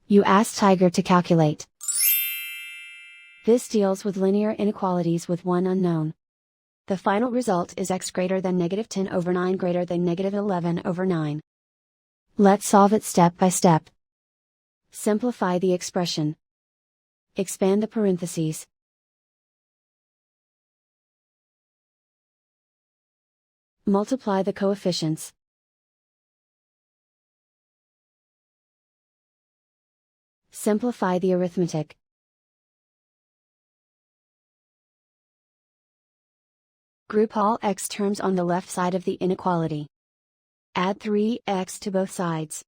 You ask Tiger to calculate. This deals with linear inequalities with one unknown. The final result is x greater than -10/9 greater than -11/9. Let's solve it step by step. Simplify the expression. Expand the parentheses. Multiply the coefficients. Simplify the arithmetic. Group all x terms on the left side of the inequality. Add 3x to both sides.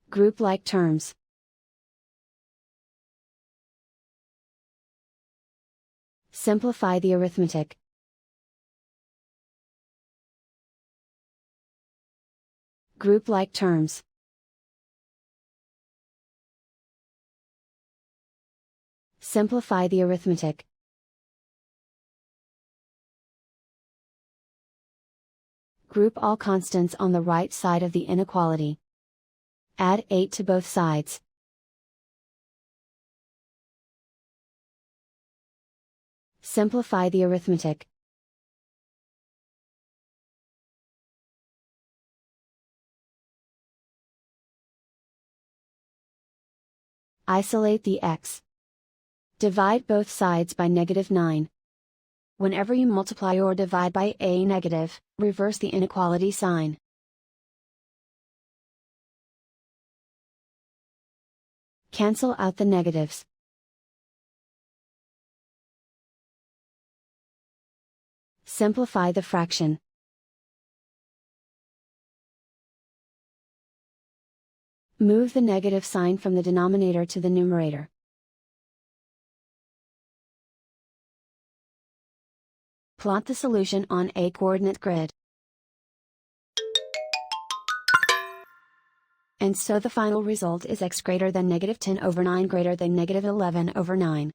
Group like terms. Simplify the arithmetic. Group like terms. Simplify the arithmetic. Group all constants on the right side of the inequality. Add 8 to both sides. Simplify the arithmetic. Isolate the x. Divide both sides by -9. Whenever you multiply or divide by a negative, reverse the inequality sign. Cancel out the negatives. Simplify the fraction. Move the negative sign from the denominator to the numerator. Plot the solution on a coordinate grid. And so the final result is x greater than -10/9 greater than -11/9.